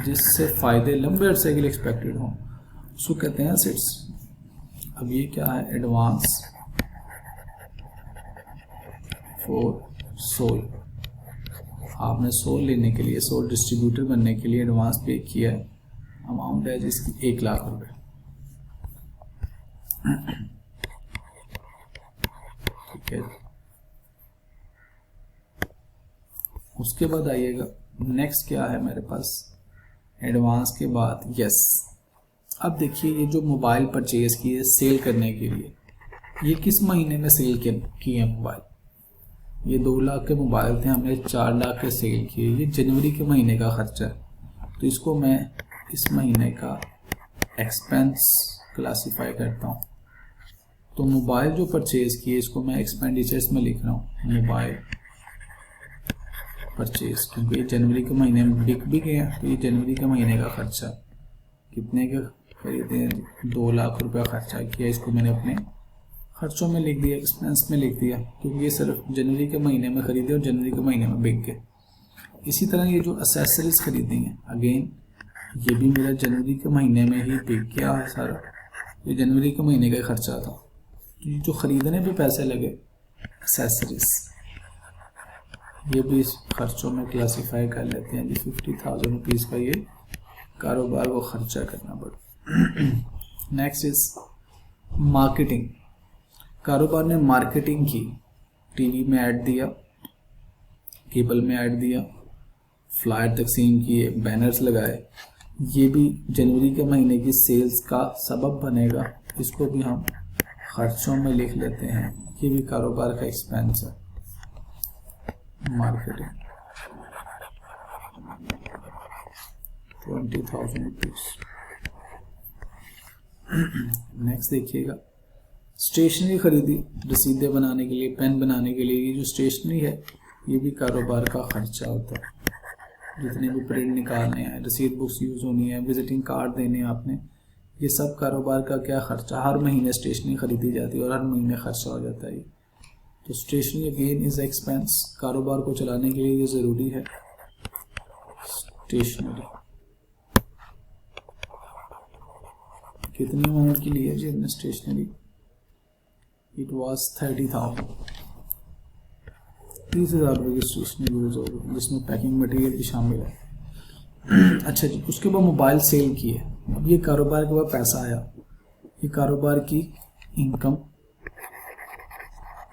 जिससे फ़ायदे लंबे अरसे के लिए एक्सपेक्टेड हों, उसको कहते हैं एसेट्स। अब ये क्या है? Advance for sale. आपने सोल लेने के लिए, सोल डिस्ट्रीब्यूटर बनने के लिए एडवांस पे किया है। अमाउंट है जिसकी 1 लाख रुपए। ठीक है, उसके बाद आइएगा नेक्स्ट क्या है मेरे पास एडवांस के बाद? यस, अब देखिए ये जो मोबाइल परचेज किए सेल करने के लिए, ये किस महीने में सेल किए मोबाइल? ये 2 लाख के मोबाइल थे, हमने 4 लाख के सेल किए, ये जनवरी के महीने का खर्चा है। तो इसको मैं इस महीने का एक्सपेंस क्लासीफाई करता हूँ। तो मोबाइल जो परचेज किए इसको मैं एक्सपेंडिचर्स में लिख रहा हूँ, मोबाइल परचेज, क्योंकि ये जनवरी के महीने में बिक भी गया, तो ये जनवरी के महीने का खर्चा। कितने के खरीदे? 2 लाख रुपया खर्चा किया, इसको मैंने अपने खर्चों में लिख दिया, एक्सपेंस में लिख दिया, क्योंकि ये सिर्फ जनवरी के महीने में खरीदे और जनवरी के महीने में बिक गए। इसी तरह ये जो एसेसरीज खरीदी हैं, अगेन ये भी मेरा जनवरी के महीने में ही बिक गया है सारा, ये जनवरी के महीने का खर्चा था। तो ये जो ख़रीदने पे पैसे लगे एसेसरीज, ये भी इस खर्चों में क्लासीफाई कर लेते हैं जी। 50,000 रुपीज़ का ये कारोबार को खर्चा करना पड़ा। Next is marketing. कारोबार ने मार्केटिंग की, टीवी में ऐड दिया, केबल में ऐड दिया, फ्लायर तकसीम किए, बैनर्स लगाए, ये भी जनवरी के महीने की सेल्स का सबब बनेगा। इसको भी हम खर्चों में लिख लेते हैं, ये भी कारोबार का एक्सपेंस है। Marketing 20,000 rupees. नेक्स्ट देखिएगा, स्टेशनरी खरीदी रसीदें बनाने के लिए, पेन बनाने के लिए। ये जो स्टेशनरी है ये भी कारोबार का खर्चा होता है। जितने भी प्रिंट निकालने हैं, रसीद बुक्स यूज़ होनी है, विजिटिंग कार्ड देने हैं आपने, ये सब कारोबार का क्या खर्चा। हर महीने स्टेशनरी खरीदी जाती है और हर महीने खर्चा हो जाता है। तो स्टेशनरी अगेन इज एक्सपेंस, कारोबार को चलाने के लिए ये ज़रूरी है। स्टेशनरी कितनी अमाउंट की ली है जी हमने स्टेशनरी? इट वॉज 30,000, 30,000 रुपये की स्टेशनरी यूज़ होगी, जिसमें पैकिंग मटेरियल भी शामिल है। अच्छा जी, उसके बाद मोबाइल सेल की है। अब ये कारोबार के बाद पैसा आया, ये कारोबार की इनकम,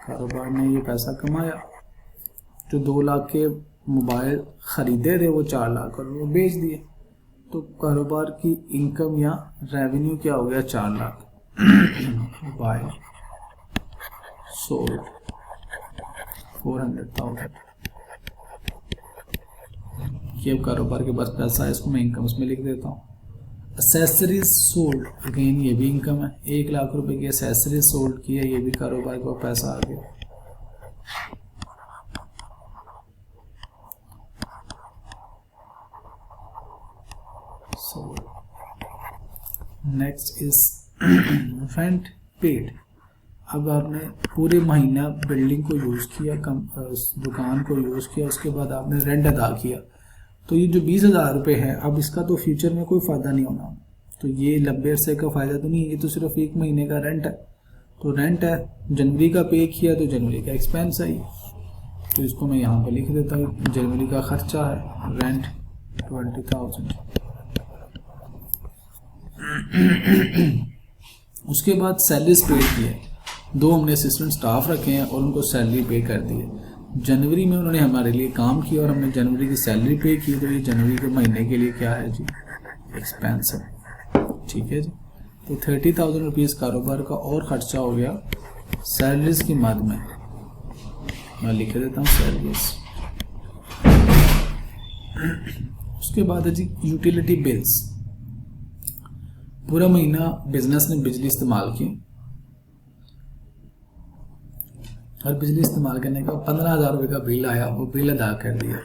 कारोबार ने ये पैसा कमाया। जो 2 लाख के मोबाइल ख़रीदे थे वो 4 लाख और वो बेच दिए, तो कारोबार की इनकम या रेवेन्यू क्या हो गया? 4 लाख। Mobile sold 400,000। ये कारोबार के पास पैसा है, इसको मैं इनकम में लिख देता हूँ। एसेसरीज सोल्ड, अगेन ये भी इनकम है। 1 लाख रुपए की एसेसरीज सोल्ड की है, ये भी कारोबार का पैसा आ गया। Next is rent paid. अब आपने पूरे महीना बिल्डिंग को यूज़ किया, दुकान को यूज़ किया, उसके बाद आपने रेंट अदा किया, तो ये जो 20,000 रुपये है, अब इसका तो फ्यूचर में कोई फ़ायदा नहीं होना। तो ये 90 अरसे का फ़ायदा तो नहीं है, ये तो सिर्फ 1 महीने का रेंट है। तो रेंट है, जनवरी का पे किया तो जनवरी का एक्सपेंस है, तो इसको मैं यहाँ पर लिख देता हूँ। जनवरी का खर्चा है रेंट 20,000। उसके बाद सैलरीज पे की है। 2 हमने असिस्टेंट स्टाफ रखे हैं और उनको सैलरी पे कर दी है। जनवरी में उन्होंने हमारे लिए काम किया और हमने जनवरी की सैलरी पे की, तो ये जनवरी के महीने के लिए क्या है जी? एक्सपेंस है। ठीक है जी। तो 30,000 रुपीज़ कारोबार का और ख़र्चा हो गया सैलरीज की मद में। मैं लिख देता हूँ सैलरीज। उसके बाद है जी यूटिलिटी बिल्स। पूरा महीना बिजनेस ने बिजली इस्तेमाल की और बिजली इस्तेमाल करने का 15,000 रुपये का बिल आया, वो बिल अदा कर दिया।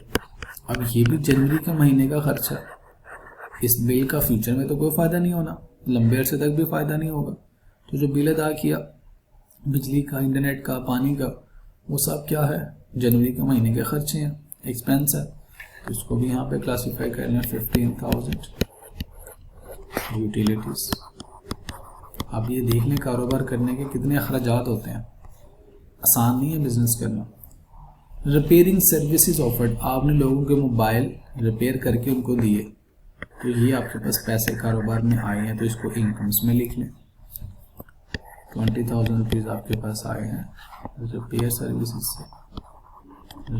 अब ये भी जनवरी के महीने का खर्चा। इस बिल का फ्यूचर में तो कोई फ़ायदा नहीं होना, लंबे अरसे तक भी फ़ायदा नहीं होगा। तो जो बिल अदा किया बिजली का, इंटरनेट का, पानी का, वो सब क्या है? जनवरी के महीने के खर्चे हैं, एक्सपेंस है। तो इसको भी यहाँ पे क्लासीफाई करना है 15,000 यूटिलिटीज़। अब ये देख लें कारोबार करने के कितने अखराजात होते हैं, आसान नहीं है बिजनेस करना। रिपेयरिंग सर्विसेज ऑफर्ड, आपने लोगों के मोबाइल रिपेयर करके उनको दिए, तो ये आपके पास पैसे कारोबार में आए हैं, तो इसको इनकम्स में लिख लें। 20,000 रुपीज़ आपके पास आए हैं रिपेयर सर्विसेज से,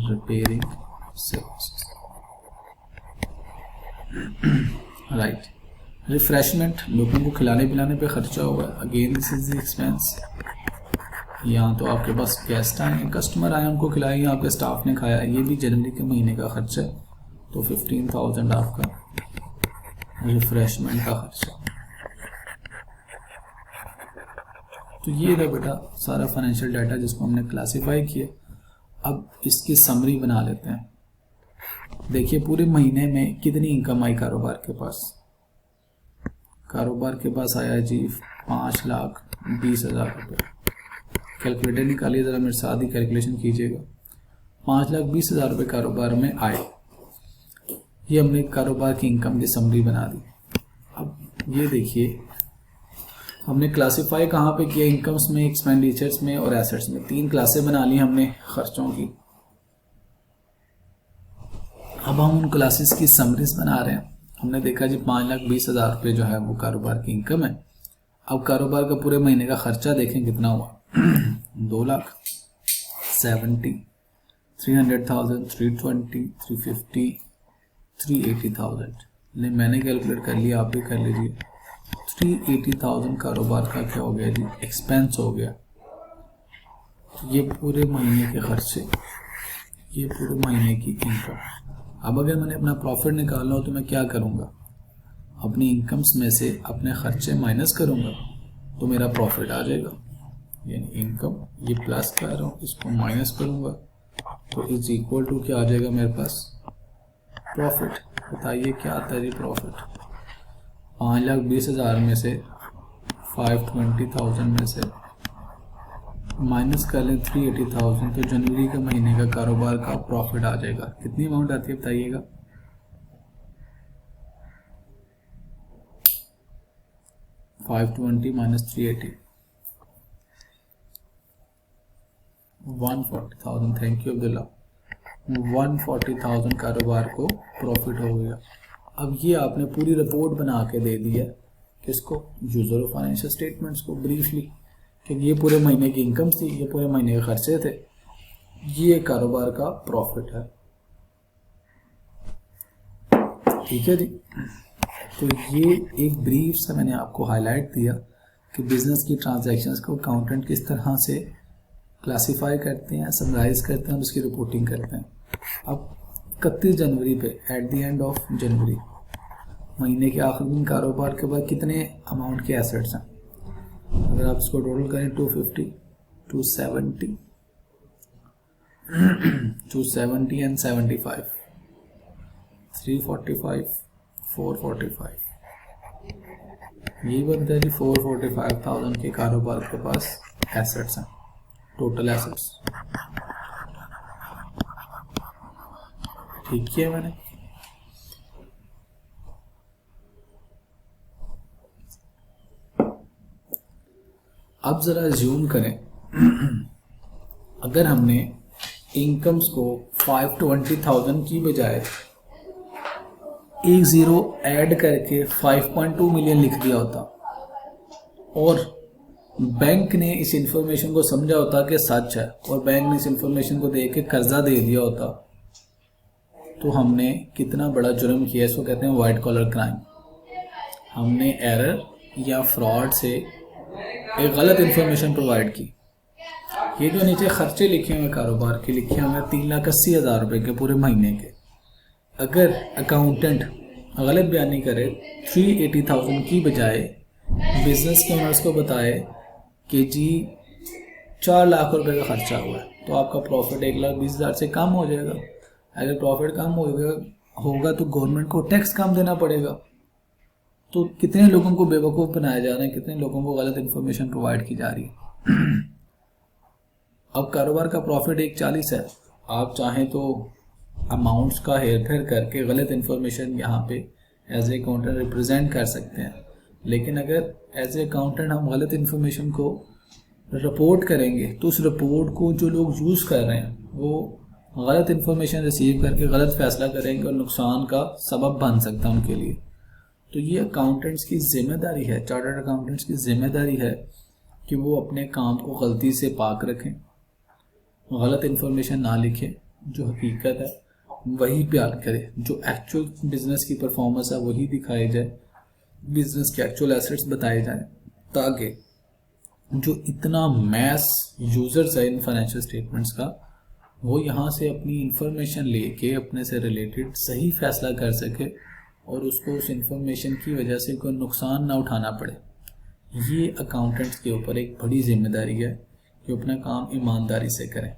रिपेयरिंग सर्विसेज। राइट। रिफ्रेशमेंट, लोगों को खिलाने पिलाने पे खर्चा होगा, again this is the expense. यहाँ तो आपके पास गेस्ट आए हैं, कस्टमर आए, उनको खिलाया, आपके स्टाफ ने खाया, ये भी जनवरी के महीने का खर्चा है। तो 15,000 आपका रिफ्रेशमेंट का खर्चा। तो ये रहा बेटा सारा फाइनेंशियल डाटा जिसको हमने क्लासीफाई किया। अब इसकी समरी बना लेते हैं। देखिए पूरे महीने में कितनी इनकम आई कारोबार के पास। कारोबार के पास आया जी 5,20,000 रुपये। कैलकुलेटर निकालिए, ज़रा मेरे साथ ही कैलकुलेशन कीजिएगा। 5,20,000 रुपये कारोबार में आए, ये हमने कारोबार की इनकम की समरी बना दी। अब ये देखिए हमने क्लासीफाई कहाँ पे किया, इनकम्स में, एक्सपेंडिचर्स में और एसेट्स में। 3 क्लासें बना ली हमने खर्चों की। अब हम उन क्लासेस की समरीज बना रहे हैं। हमने देखा जी 5,20,000 रुपये जो है वो कारोबार की इनकम है। अब कारोबार का पूरे महीने का खर्चा देखें कितना हुआ 2,70,000, 300,000, 320, 350, 380,000। ले मैंने कैलकुलेट कर लिया, आप भी कर लीजिए। 380,000 कारोबार का क्या हो गया जी, एक्सपेंस हो गया। ये पूरे महीने के खर्चे, ये पूरे महीने की इनकम। अब अगर मैंने अपना प्रॉफिट निकालना हो तो मैं क्या करूँगा, अपनी इनकम्स में से अपने खर्चे माइनस करूँगा तो मेरा प्रॉफिट आ जाएगा। यानी इनकम ये प्लस कर रहा हूँ, इसको माइनस करूँगा तो इज इक्वल टू क्या आ जाएगा मेरे पास, प्रॉफिट। बताइए क्या आता है जी प्रॉफिट। 5,20,000 में से 520,000 में से माइनस कर लें 380,000 तो जनवरी के महीने का कारोबार का प्रॉफिट आ जाएगा। कितनी अमाउंट आती है बताइएगा, 520 माइनस 380, 140,000। Thank you Abdullah. 140,000 कारोबार को प्रॉफिट हो गया। अब ये आपने पूरी रिपोर्ट बना के दे दी है किसको, यूजर ऑफ फाइनेंशियल स्टेटमेंट्स को, ब्रीफली कि ये पूरे महीने की इनकम थी, ये पूरे महीने के खर्चे थे, ये कारोबार का प्रॉफिट है। ठीक है जी। तो ये एक ब्रीफ सा मैंने आपको हाईलाइट दिया कि बिजनेस की ट्रांजैक्शंस को अकाउंटेंट किस तरह से क्लासिफाई करते हैं, समराइज करते हैं और उसकी रिपोर्टिंग करते हैं। अब 31 जनवरी पे, at the end of January, महीने के आखिरी दिन कारोबार के बाद कितने अमाउंट के एसेट्स हैं, अगर आप इसको टोटल करें 250, 270, 270 एंड 75, 345, 445, ये बनता है जी 445,000 के कारोबार के पास एसेट्स हैं, टोटल एसेट्स। ठीक है मैंने। अब जरा ज्यूम करें, अगर हमने इनकम्स को 520,000 की बजाय एक जीरो ऐड करके 5.2 मिलियन लिख दिया होता और बैंक ने इस इंफॉर्मेशन को समझा होता कि सच है और बैंक ने इस इंफॉर्मेशन को देख के कर्जा दे दिया होता, तो हमने कितना बड़ा जुर्म किया। इसको कहते हैं वाइट कॉलर क्राइम। हमने एरर या फ्रॉड से एक गलत इंफॉर्मेशन प्रोवाइड की। ये जो नीचे खर्चे लिखे हुए कारोबार के लिखे हुए 3,80,000 रुपये के पूरे महीने के, अगर अकाउंटेंट गलत बयानी करे 380,000 की बजाय बिजनेस के ओनर्स को बताए कि जी 4 लाख रुपए का खर्चा हुआ है, तो आपका प्रॉफिट 1,20,000 से कम हो जाएगा। अगर प्रॉफिट कम होगा तो गवर्नमेंट को टैक्स कम देना पड़ेगा। तो कितने लोगों को बेवकूफ़ बनाया जा रहा है, कितने लोगों को गलत इन्फॉर्मेशन प्रोवाइड की जा रही है। अब कारोबार का प्रॉफिट 1,40 है, आप चाहें तो अमाउंट्स का हेर फेर करके गलत इन्फॉर्मेशन यहाँ पे एज ए अकाउंटेंट रिप्रेजेंट कर सकते हैं, लेकिन अगर एज ए अकाउंटेंट हम गलत इन्फॉर्मेशन को रिपोर्ट करेंगे तो उस रिपोर्ट को जो लोग यूज़ कर रहे हैं वो गलत इन्फॉर्मेशन रिसीव करके गलत फैसला करेंगे और नुकसान का सबब बन सकता है उनके लिए। तो ये अकाउंटेंट्स की जिम्मेदारी है, चार्टर्ड अकाउंटेंट्स की जिम्मेदारी है कि वो अपने काम को गलती से पाक रखें, गलत इन्फॉर्मेशन ना लिखें, जो हकीकत है वही बयान करें, जो एक्चुअल बिजनेस की परफॉर्मेंस है वही दिखाई जाए, बिजनेस के एक्चुअल एसेट्स बताए जाएं, ताकि जो इतना मैस यूजर्स है इन फाइनेंशियल स्टेटमेंट्स का, वो यहाँ से अपनी इंफॉर्मेशन लेके अपने से रिलेटेड सही फैसला कर सके और उसको उस इंफॉर्मेशन की वजह से कोई नुकसान ना उठाना पड़े। ये अकाउंटेंट्स के ऊपर एक बड़ी जिम्मेदारी है कि अपना काम ईमानदारी से करें।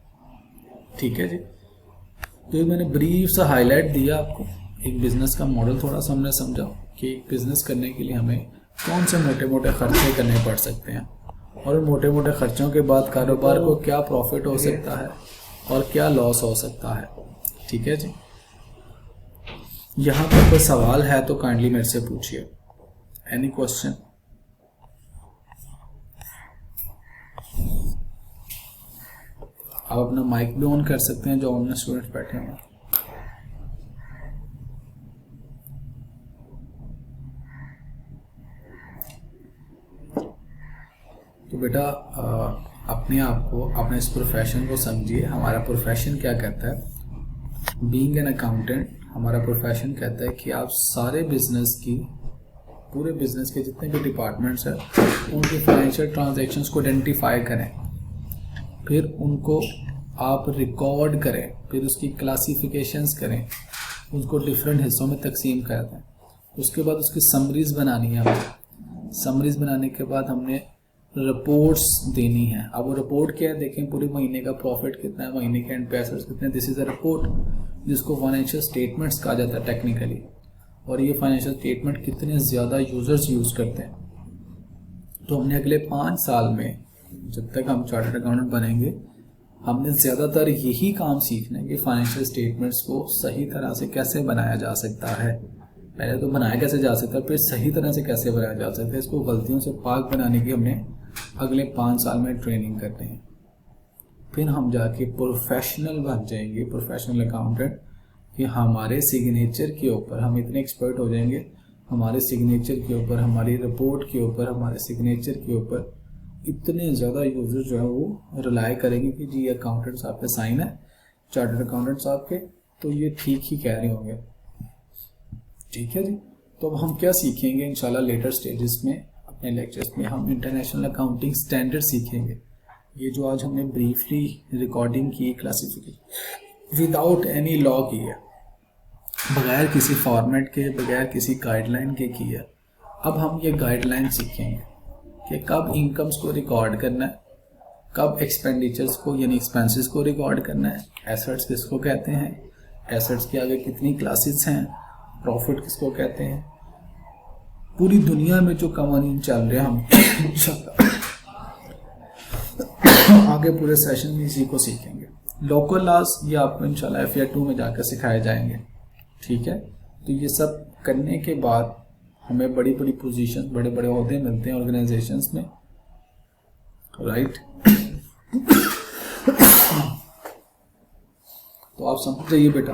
ठीक है जी। तो ये मैंने ब्रीफ सा हाईलाइट दिया आपको, एक बिज़नेस का मॉडल थोड़ा सा हमने समझा कि एक बिज़नेस करने के लिए हमें कौन से मोटे मोटे खर्चे करने पड़ सकते हैं और मोटे मोटे खर्चों के बाद कारोबार को क्या प्रॉफिट हो सकता है और क्या लॉस हो सकता है। ठीक है जी। यहाँ पर कोई सवाल है तो काइंडली मेरे से पूछिए। Any question? आप अपना माइक भी ऑन कर सकते हैं जो ऑनलाइन स्टूडेंट्स बैठे हैं। तो बेटा अपने आप को, अपने इस प्रोफेशन को समझिए। हमारा प्रोफेशन क्या कहता है? बीइंग एन अकाउंटेंट, हमारा प्रोफेशन कहता है कि आप सारे बिजनेस की, पूरे बिजनेस के जितने भी डिपार्टमेंट्स हैं उनकी फाइनेंशियल ट्रांजैक्शंस को आइडेंटिफाई करें, फिर उनको आप रिकॉर्ड करें, फिर उसकी क्लासिफिकेशंस करें, उसको डिफरेंट हिस्सों में तकसीम कर दें। उसके बाद उसकी समरीज बनानी है हमें। समरीज बनाने के बाद हमने रिपोर्ट्स देनी है। अब वो रिपोर्ट क्या है देखें, पूरे महीने का प्रॉफिट कितना है, महीने के एंड पे एसेट्स कितने, दिस इज अ रिपोर्ट जिसको फाइनेंशियल स्टेटमेंट्स कहा जाता है टेक्निकली। और ये फाइनेंशियल स्टेटमेंट कितने ज़्यादा यूजर्स यूज़ करते हैं। तो हमने अगले 5 साल में, जब तक हम चार्टर्ड अकाउंटेंट बनेंगे, हमने ज़्यादातर यही काम सीखना है कि फाइनेंशियल स्टेटमेंट्स को सही तरह से कैसे बनाया जा सकता है। पहले तो बनाया कैसे जा सकता है, फिर सही तरह से कैसे बनाया जा सकता है। इसको गलतियों से पाक बनाने की हमने अगले 5 साल में ट्रेनिंग करनी है। फिर हम जाके प्रोफेशनल बन जाएंगे, प्रोफेशनल अकाउंटेंट, कि हमारे सिग्नेचर के ऊपर हम इतने एक्सपर्ट हो जाएंगे, हमारे सिग्नेचर के ऊपर, हमारी रिपोर्ट के ऊपर, हमारे सिग्नेचर के ऊपर इतने ज़्यादा यूजर जो है वो रिलाई करेंगे कि जी अकाउंटेंट साहब के साइन है, चार्टर्ड अकाउंटेंट साहब के, तो ये ठीक ही कह रहे होंगे। ठीक है जी। तो अब हम क्या सीखेंगे इंशाल्लाह लेटर स्टेजेस में, अपने लेक्चर्स में हम इंटरनेशनल अकाउंटिंग स्टैंडर्ड सीखेंगे। ये जो आज हमने ब्रीफली रिकॉर्डिंग की, क्लासिफिकेशन विदाउट एनी लॉ की है, बगैर किसी फॉर्मेट के, बगैर किसी गाइडलाइन के की है। अब हम ये गाइडलाइन सीखेंगे कि कब इनकम्स को रिकॉर्ड करना है, कब एक्सपेंडिचर्स को यानी एक्सपेंसेस को रिकॉर्ड करना है, एसेट्स किसको कहते हैं, एसेट्स के आगे कितनी क्लासेस हैं, प्रॉफिट किसको कहते हैं। पूरी दुनिया में जो कवानीन चल रहे हैं हम आगे पूरे सेशन में इसी को सीखेंगे। लोकल लॉज ये आपको इंशाल्लाह FR 2 में जाकर सिखाए जाएंगे। ठीक है। तो ये सब करने के बाद हमें बड़ी बड़ी पोजीशन, बड़े बड़े ओहदे मिलते हैं ऑर्गेनाइजेशंस में, राइट। तो आप समझ जाइए बेटा,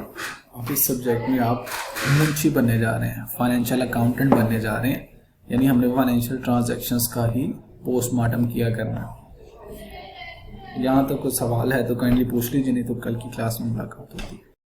आप इस सब्जेक्ट में आप मुंशी बनने जा रहे हैं, फाइनेंशियल अकाउंटेंट बनने जा रहे हैं, यानी हमने फाइनेंशियल ट्रांजैक्शंस का ही पोस्टमार्टम किया करना है। यहाँ तक कोई सवाल है तो काइंडली पूछ लीजिए, नहीं तो कल की क्लास में मुलाकात होती है।